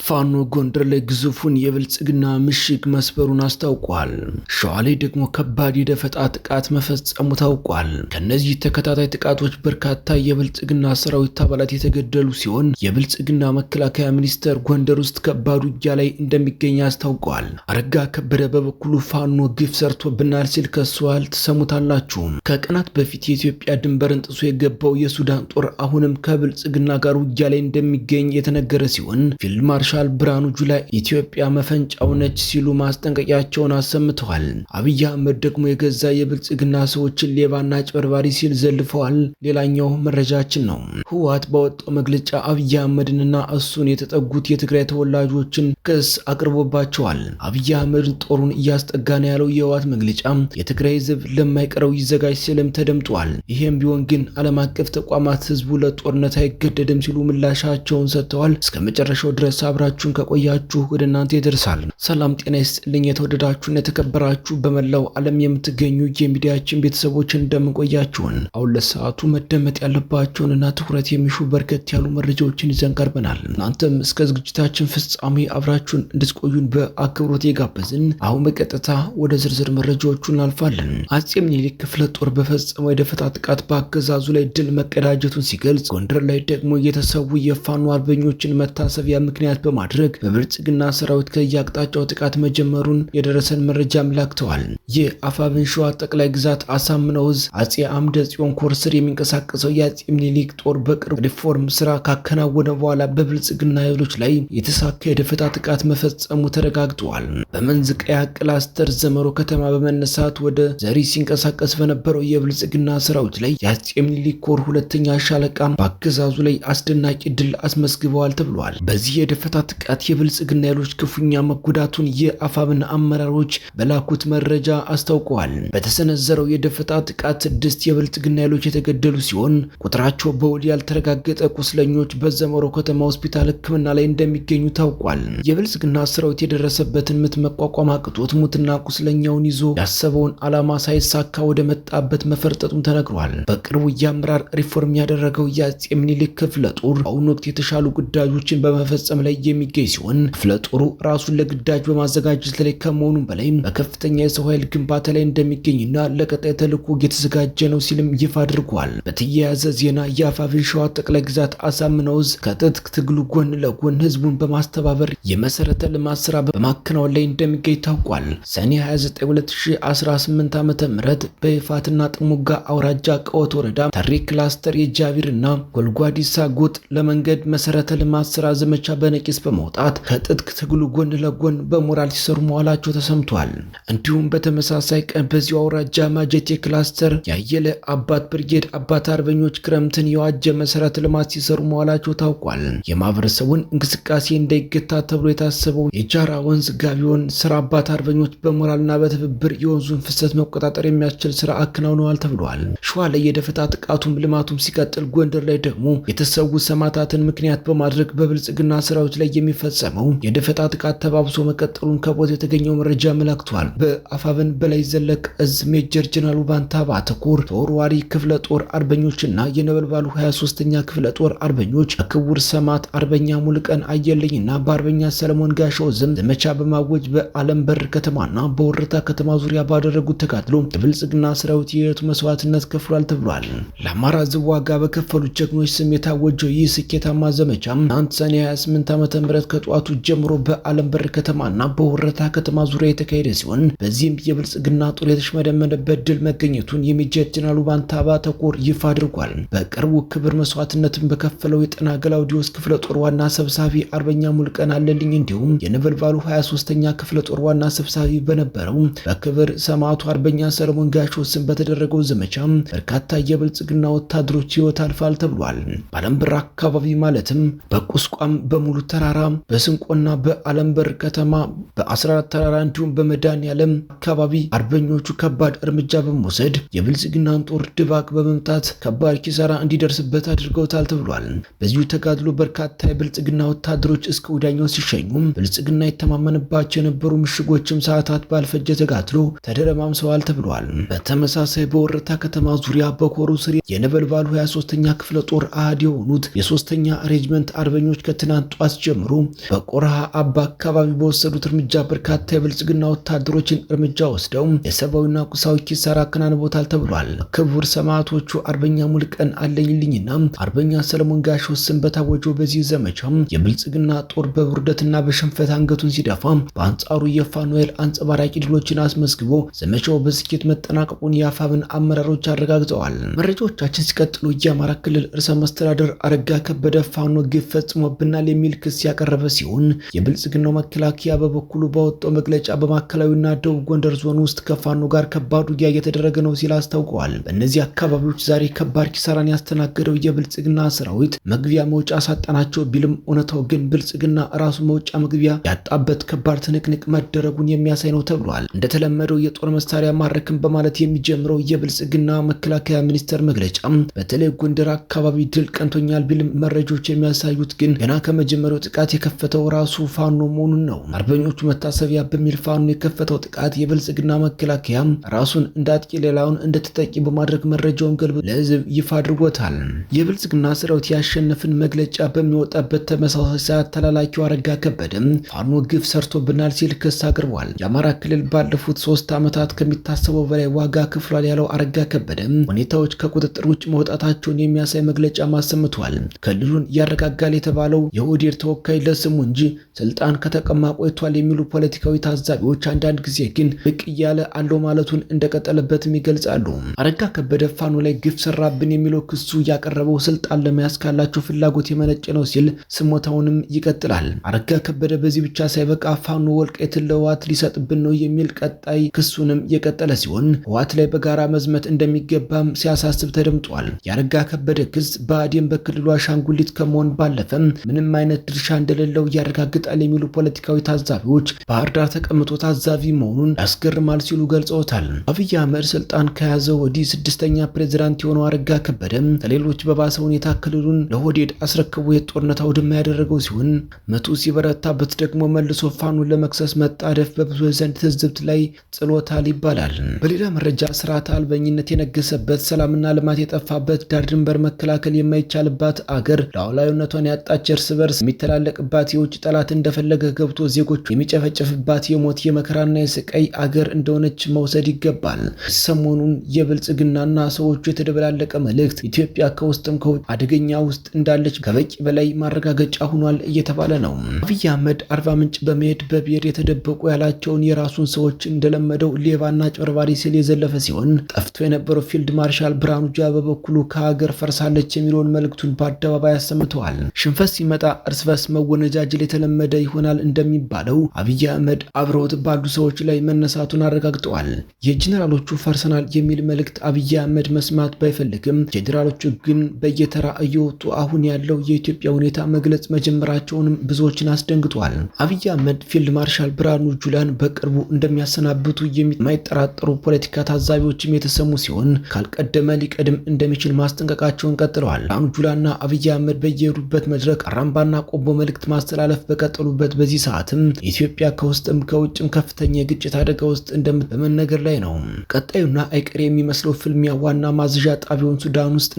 ፋኖ ጎንደር ላይ ግዙፉን የብልጽግና ምሽግ መስበሩን አስታውቋል። ሸዋ ላይ ደግሞ ከባድ የደፈጣ ጥቃት መፈጸሙ ታውቋል። ከነዚህ ተከታታይ ጥቃቶች በርካታ የብልጽግና ሰራዊት አባላት የተገደሉ ሲሆን የብልጽግና መከላከያ ሚኒስቴር ጎንደር ውስጥ ከባድ ውጊያ ላይ እንደሚገኝ አስታውቋል። አረጋ ከበደ በበኩሉ ፋኖ ግፍ ሰርቶብናል ሲል ከሷል። ትሰሙታላችሁ። ከቀናት በፊት የኢትዮጵያ ድንበርን ጥሶ የገባው የሱዳን ጦር አሁንም ከብልጽግና ጋር ውጊያ ላይ እንደሚገኝ የተነገረ ሲሆን ፊልድ ማርሻል ብርሃኑ ጁላ ኢትዮጵያ መፈንጫው ነች ሲሉ ማስጠንቀቂያቸውን አሰምተዋል። አብይ አህመድ ደግሞ የገዛ የብልጽግና ሰዎችን ሌባና አጭበርባሪ ሲል ዘልፈዋል። ሌላኛው መረጃችን ነው። ህወሓት ባወጣው መግለጫ አብይ አህመድንና እሱን የተጠጉት የትግራይ ተወላጆችን ክስ አቅርቦባቸዋል። አብይ አህመድ ጦሩን እያስጠጋ ነው ያለው የህወሓት መግለጫ የትግራይ ህዝብ ለማይቀረው ይዘጋጅ ሲልም ተደምጧል። ይሄም ቢሆን ግን ዓለም አቀፍ ተቋማት ህዝቡ ለጦርነት አይገደድም ሲሉ ምላሻቸውን ሰጥተዋል። እስከ መጨረሻው ድረስ አብራችሁን ከቆያችሁ ወደ እናንተ ይደርሳል። ሰላም ጤና ይስጥልኝ። የተወደዳችሁና የተከበራችሁ በመላው ዓለም የምትገኙ የሚዲያችን ቤተሰቦች እንደምንቆያችሁን አሁን ለሰዓቱ መደመጥ ያለባቸውንና ትኩረት የሚሹ በርከት ያሉ መረጃዎችን ይዘን ቀርበናል። እናንተም እስከ ዝግጅታችን ፍጻሜ አብራችሁን እንድትቆዩን በአክብሮት የጋበዝን። አሁን በቀጥታ ወደ ዝርዝር መረጃዎቹ እናልፋለን። አጼ ምኒልክ ክፍለ ጦር በፈጸመው የደፈጣ ጥቃት በአገዛዙ ላይ ድል መቀዳጀቱን ሲገልጽ፣ ጎንደር ላይ ደግሞ የተሰዉ የፋኖ አርበኞችን መታሰቢያ ምክንያት በማድረግ በብልጽግና ሰራዊት ከየአቅጣጫው ጥቃት መጀመሩን የደረሰን መረጃ አመላክተዋል። የአፋብን ሸዋ ጠቅላይ ግዛት አሳምነው ዕዝ አጼ አምደ ጽዮን ኮር ስር የሚንቀሳቀሰው የአጼ ምኒልክ ጦር በቅርብ ሪፎርም ስራ ካከናወነ በኋላ በብልጽግና ኃይሎች ላይ የተሳካ የደፈጣ ጥቃት መፈጸሙ ተረጋግጧል። በመንዝቀያ ክላስተር ዘመሮ ከተማ በመነሳት ወደ ዘሪ ሲንቀሳቀስ በነበረው የብልጽግና ሰራዊት ላይ የአጼ ምኒልክ ኮር ሁለተኛ ሻለቃ በአገዛዙ ላይ አስደናቂ ድል አስመዝግበዋል ተብሏል። በዚህ የደፈጣ ጥቃት የብልጽግና ኃይሎች ክፉኛ መጎዳቱን የአፋብን አመራሮች በላኩት መረጃ አስታውቀዋል። በተሰነዘረው የደፈጣ ጥቃት 6 የብልጽግና ኃይሎች የተገደሉ ሲሆን ቁጥራቸው በውል ያልተረጋገጠ ቁስለኞች በዘመሮ ከተማ ሆስፒታል ሕክምና ላይ እንደሚገኙ ታውቋል። የብልጽግና ሰራዊት የደረሰበትን ምት መቋቋም አቅቶት ሙትና ቁስለኛውን ይዞ ያሰበውን ዓላማ ሳይሳካ ወደ መጣበት መፈርጠጡን ተነግሯል። በቅርቡ የአመራር ሪፎርም ያደረገው የአጼ ምኒልክ ክፍለ ጦር በአሁኑ ወቅት የተሻሉ ግዳጆችን በመፈጸም ላይ የሚገኝ ሲሆን ክፍለ ጦሩ ራሱን ለግዳጅ በማዘጋጀት ላይ ከመሆኑ በላይ በከፍተኛ የሰው ኃይል ግንባታ ላይ እንደሚገኝና ለቀጣይ ተልዕኮ እየተዘጋጀ ነው ሲልም ይፋ አድርጓል። በተያያዘ ዜና የአፋብን ሸዋ ጠቅላይ ግዛት አሳምነው ዕዝ ከትጥቅ ትግሉ ጎን ለጎን ህዝቡን በማስተባበር የመሰረተ ልማት ስራ በማከናወን ላይ እንደሚገኝ ታውቋል። ሰኔ 29 2018 ዓ.ም በይፋትና ጥሙጋ አውራጃ ቀወት ወረዳ ታሪ ክላስተር የጃቢርና ጎልጓዲሳ ጎጥ ለመንገድ መሰረተ ልማት ስራ ዘመቻ በነቂስ በመውጣት ከትጥቅ ትግሉ ጎን ለጎን በሞራል ሲሰሩ መዋላቸው ተሰምቷል። እንዲሁም በተመሳሳይ ቀን በዚሁ አውራጃ ማጀቴ ክላስተር ያየለ አባት ብርጌድ አባት አርበኞች ክረምትን የዋጀ መሰረተ ልማት ሲሰሩ መዋላቸው ታውቋል። የማህበረሰቡን እንቅስቃሴ እንዳይገታ ተብሎ የታሰበው የጃራ ወንዝ ጋቢውን ስራ አባት አርበኞች በሞራልና በትብብር የወንዙን ፍሰት መቆጣጠር የሚያስችል ስራ አከናውነዋል ተብሏል። ሸዋ ላይ የደፈጣ ጥቃቱም ልማቱም ሲቀጥል፣ ጎንደር ላይ ደግሞ የተሰዉ ሰማዕታትን ምክንያት በማድረግ በብልጽግና ሰራዊት ላይ የሚፈጸመው የደፈጣ ጥቃት ተባብሶ መቀጠሉን ከቦታው የተገኘው መረጃ አመላክቷል። በአፋብን በላይ ዘለቅ ዕዝ ሜጀር ጀነራል ባንታ ባተኮር ተወርዋሪ ክፍለ ጦር አርበኞችና የነበልባሉ 23ኛ ክፍለ ጦር አርበኞች በክቡር ሰማዕት አርበኛ ሙሉቀን አየለኝና በአርበኛ ሰለሞን ጋሻው ዘመቻ በማወጅ በአለም በር ከተማና በወረታ ከተማ ዙሪያ ባደረጉት ተጋድሎ የብልጽግና ሰራዊት የህይወት መስዋዕትነት ከፍሏል ተብሏል። ለአማራ ሕዝብ ዋጋ በከፈሉት ጀግኖች ስም የታወጀው ይህ ስኬታማ ዘመቻ ትናንት ሰኔ 28 ዓ.ም ከጠዋቱ ጀምሮ በአለም በር ከተማና በወረታ ከተማ ዙሪያ የተካሄደ ሲሆን በዚህም የብልጽግና ጦር የተሽመደመደበት ድል መገኘቱን የሜጀር ጀነራል ባንታ ባተኮር ይፋ አድርጓል። በቅርቡ ክብር መስዋዕትነትን በከፈለው የጠና ገላውዲዮስ ክፍለ ጦር ዋና ሰብሳቢ አርበኛ ሙሉቀን አለልኝ እንዲሁም የነበልባሉ 23ኛ ክፍለ ጦር ዋና ሰብሳቢ በነበረው በክብር ሰማዕቱ አርበኛ ሰለሞን ጋሻው ስም በተደረገው ዘመቻ በርካታ የብልጽግና ወታደሮች ህይወት አልፏል ተብሏል። በአለም በር አካባቢ ማለትም በቁስቋም፣ በሙሉ ተራራ፣ በስንቆና በአለም በር ከተማ በ14 ተራራ እንዲሁም በመድኃኔዓለም አካባቢ አርበኞቹ ከባድ እርምጃ በመውሰድ የብልጽግናን ጦር ድባቅ በመምታት ከባድ ኪሳራ እንዲደርስበት አድርገውታል ተብሏል። በዚሁ ተጋድሎ በርካታ የብልጽግና ወታደሮች እስከ ወዲያኛው ሲሸኙ ሲያገኙም ብልጽግና የተማመነባቸው የነበሩ ምሽጎችም ሰዓታት ባልፈጀ ተጋድሎ ተደረማምሰዋል ተብሏል። በተመሳሳይ በወረታ ከተማ ዙሪያ በኮሩ ስር የነበልባሉ 23ኛ ክፍለ ጦር አሃድ የሆኑት የ3ኛ ሬጅመንት አርበኞች ከትናንት ጧት ጀምሮ በቆርሃ አባ አካባቢ በወሰዱት እርምጃ በርካታ የብልጽግና ወታደሮችን እርምጃ ወስደው የሰብአዊና ቁሳዊ ኪሳራ አከናንቦታል ተብሏል። ክቡር ሰማዕቶቹ አርበኛ ሙልቀን አለኝልኝና አርበኛ ሰለሞን ጋሻው ስም በታወጀው በዚህ ዘመቻ የብልጽግና ጦር በውርደትና በሽንፈት አንገቱን ሲደፋ፣ በአንጻሩ የፋኖ ኃይል አንጸባራቂ ድሎችን አስመዝግቦ ዘመቻው በስኬት መጠናቀቁን የአፋብን አመራሮች አረጋግጠዋል። መረጃዎቻችን ሲቀጥሉ የአማራ ክልል ርዕሰ መስተዳደር አረጋ ከበደ ፋኖ ግፍ ፈጽሞብናል የሚል ክስ ያቀረበ ሲሆን የብልጽግናው መከላከያ በበኩሉ ባወጣው መግለጫ በማዕከላዊና ደቡብ ጎንደር ዞን ውስጥ ከፋኖ ጋር ከባድ ውጊያ እየተደረገ ነው ሲል አስታውቀዋል። በእነዚህ አካባቢዎች ዛሬ ከባድ ኪሳራን ያስተናገደው የብልጽግና ሰራዊት መግቢያ መውጫ ሳጣናቸው ቢልም እውነታው ግን ብልጽግና ራሱ መውጫ መግቢያ ያጣበት ከባድ ትንቅንቅ መደረጉን የሚያሳይ ነው ተብሏል። እንደተለመደው የጦር መሳሪያ ማረክን በማለት የሚጀምረው የብልጽግና መከላከያ ሚኒስቴር መግለጫ በተለይ ጎንደር አካባቢ ድል ቀንቶኛል ቢልም መረጃዎች የሚያሳዩት ግን ገና ከመጀመሪያው ጥቃት የከፈተው ራሱ ፋኖ መሆኑን ነው። አርበኞቹ መታሰቢያ በሚል ፋኖ የከፈተው ጥቃት የብልጽግና መከላከያ ራሱን እንዳጥቂ ሌላውን እንደተጠቂ በማድረግ መረጃውን ገልብጦ ለህዝብ ይፋ አድርጎታል። የብልጽግና ሰራዊት ያሸነፍን መግለጫ በሚወጣበት ተመሳሳይ ሰዓት ተላላኪው አረጋ ከበደም ፋኖ ግፍ ሰርቶብናል ሲል ክስ አቅርቧል። የአማራ ክልል ባለፉት 3 ዓመታት ከሚታሰበው በላይ ዋጋ ከፍሏል ያለው አረጋ ከበደም ሁኔታዎች ከቁጥጥር ውጭ መውጣታቸውን የሚያሳይ መግለጫ ማሰምቷል። ክልሉን ያረጋጋል የተባለው የኦህዴድ ተወካይ ለስሙ እንጂ ስልጣን ከተቀማ ቆይቷል የሚሉ ፖለቲካዊ ታዛቢዎች አንዳንድ ጊዜ ግን ብቅ እያለ አለው ማለቱን እንደቀጠለበትም ይገልጻሉ። አረጋ ከበደ ፋኖ ላይ ግፍ ሰራብን የሚለው ክሱ ያቀረበው ስልጣን ለመያዝ ካላቸው ፍላጎት የመነጨ ነው ሲል ስሞታውንም ይቀጥላል። አረጋ ከበደ በዚህ ብቻ ሳይበቃ ፋኖ ወልቃይትን ለህወሓት ሊሰጥብን ነው የሚል ቀጣይ ክሱንም የቀጠለ ሲሆን ህወሓት ላይ በጋራ መዝመት እንደሚገባም ሲያሳስብ ተደምጧል። የአረጋ ከበደ ክስ ብአዴን በክልሉ አሻንጉሊት ከመሆን ባለፈ ምንም አይነት ድርሻ እንደሌለው ያረጋግጣል የሚሉ ፖለቲካዊ ታዛቢዎች ባህር ዳር ተቀምጦ ታዛቢ መሆኑን ያስገርማል ሲሉ ገልጸውታል። አብይ አህመድ ስልጣን ከያዘ ወዲህ 6ኛ ፕሬዝዳንት የሆነው አረጋ ከበደ ከሌሎች በባሰ ሁኔታ ክልሉን ለኦህዴድ አስረክቦ የጦርነት አውድማ ያደረገው ሲሆን መቱ ሲበረታበት ደግሞ መልሶ ፋኑን ለመክሰስ መጣደፍ በብዙዎች ዘንድ ትዝብት ላይ ጥሎታል ይባላል። በሌላ መረጃ ስርዓተ አልበኝነት የነገሰበት ሰላምና ልማት የጠፋበት ዳር ድንበር መከላከል የማይቻልባት አገር ሉዓላዊነቷን ያጣች እርስ በርስ የሚተላለቅባት የውጭ ጠላት እንደፈለገ ገብቶ ዜጎች የሚጨፈጨፍባት የሞት የመከራና የስቃይ አገር እንደሆነች መውሰድ ይገባል። ሰሞኑን የብልጽግናና ሰዎቹ የተደበላለቀ መልእክት ኢትዮጵያ ከውስጥም ከውጭ አደገኛ ውስጥ እንዳለች ከበቂ በላይ ማረጋገጫ ሆኗል እየተባለ ነው። አብይ አህመድ አርባ ምንጭ በመሄድ በብሔር የተደበቁ ያላቸውን የራሱን ሰዎች እንደለመደው ሌባና ጭበርባሪ ሲል የዘለፈ ሲሆን ጠፍቶ የነበረው ፊልድ ማርሻል ብርሃኑ ጁላ በበኩሉ ከሀገር ፈርሳለች የሚለውን መልእክቱን በአደባባይ አሰምተዋል። ሽንፈት ሲመጣ እርስ በርስ መወነጃጀል የተለመደ ይሆናል እንደሚባለው አብይ አህመድ አብረውት ባሉ ሰዎች ላይ መነሳቱን አረጋግጠዋል። የጄኔራሎቹ ፈርሰናል የሚል መልእክት አብይ አህመድ መስማት ባይፈልግም ጄኔራሎቹ ግን በየተራ እየወጡ አሁን ያለው የኢትዮጵያ ሁኔታ መግለጽ መጀመራቸውንም ብዙዎችን አስደንግጧል። አብይ አህመድ ፊልድ ማርሻል ብርሃኑ ጁላን በቅርቡ እንደሚያሰናብቱ የማይጠራጠሩ ፖለቲካ ታዛቢዎችም የተሰሙ ሲሆን ካልቀደመ ሊቀድም እንደሚችል ማስጠንቀቃቸውን ቀጥለዋል። ብርሃኑ ጁላና አብይ አህመድ በየሄዱበት መድረክ አራምባና ቆቦ መልእክት ማስተላለፍ በቀጠሉበት በዚህ ሰዓትም ኢትዮጵያ ከውስጥም ከውጭም ከፍተኛ የግጭት አደጋ ውስጥ በመነገር ላይ ነው። ቀጣዩና አይቀሬ የሚመስለው ፍልሚያ ዋና ማዘዣ ጣቢያውን ሱዳን ውስጥ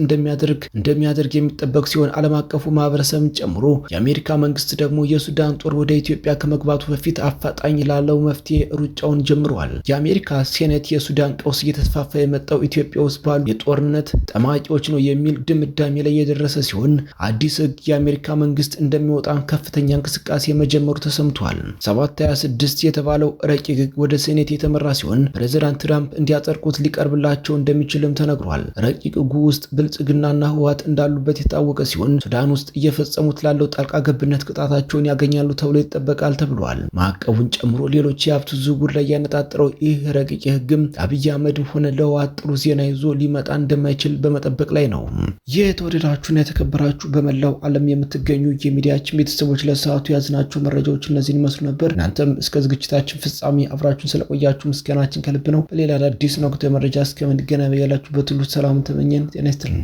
እንደሚያደርግ የሚጠበቅ ሲሆን ዓለም አቀፉ ማህበረሰብን ጨምሮ የአሜሪካ መንግስት ደግሞ የሱዳን ጦር ወደ ኢትዮጵያ ከመግባቱ በፊት አፋጣኝ ላለው መፍትሄ ሩጫውን ጀምሯል። የአሜሪካ ሴኔት የሱዳን ቀውስ እየተስፋፋ የመጣው ኢትዮጵያ ውስጥ ባሉ የጦርነት ጠማቂዎች ነው የሚል ድምዳሜ ላይ የደረሰ ሲሆን አዲስ ህግ የአሜሪካ መንግስት እንደሚወጣ ከፍተኛ እንቅስቃሴ መጀመሩ ተሰምቷል። 726 የተባለው ረቂቅ ህግ ወደ ሴኔት የተመራ ሲሆን ፕሬዝዳንት ትራምፕ እንዲያጸድቁት ሊቀርብላቸው እንደሚችልም ተነግሯል። ረቂቅ ህጉ ውስጥ ብልጽግናና ህወሓት እንዳሉበት የታወቀ ሲሆን ሱዳን ውስጥ እየፈጸሙት ላለው ጣልቃ ገብነት ቅጣታቸውን ያገኛሉ ተብሎ ይጠበቃል ተብሏል። ማዕቀቡን ጨምሮ ሌሎች የሀብት ዝውውር ላይ ያነጣጠረው ይህ ረቂቅ ህግም አብይ አህመድም ሆነ ለህወሓት ጥሩ ዜና ይዞ ሊመጣ እንደማይችል በመጠበቅ ላይ ነው። የተወደዳችሁና የተከበራችሁ በመላው ዓለም የምትገኙ የሚዲያችን ቤተሰቦች ለሰዓቱ ያዝናቸው መረጃዎች እነዚህን ይመስሉ ነበር። እናንተም እስከ ዝግጅታችን ፍጻሜ አብራችሁን ስለቆያችሁ ምስጋናችን ከልብ ነው። በሌላ አዲስ ወቅታዊ መረጃ እስከምንገናኝ ያላችሁበት ሁሉ ሰላም ተመኘን። ጤና ይስጥልኝ።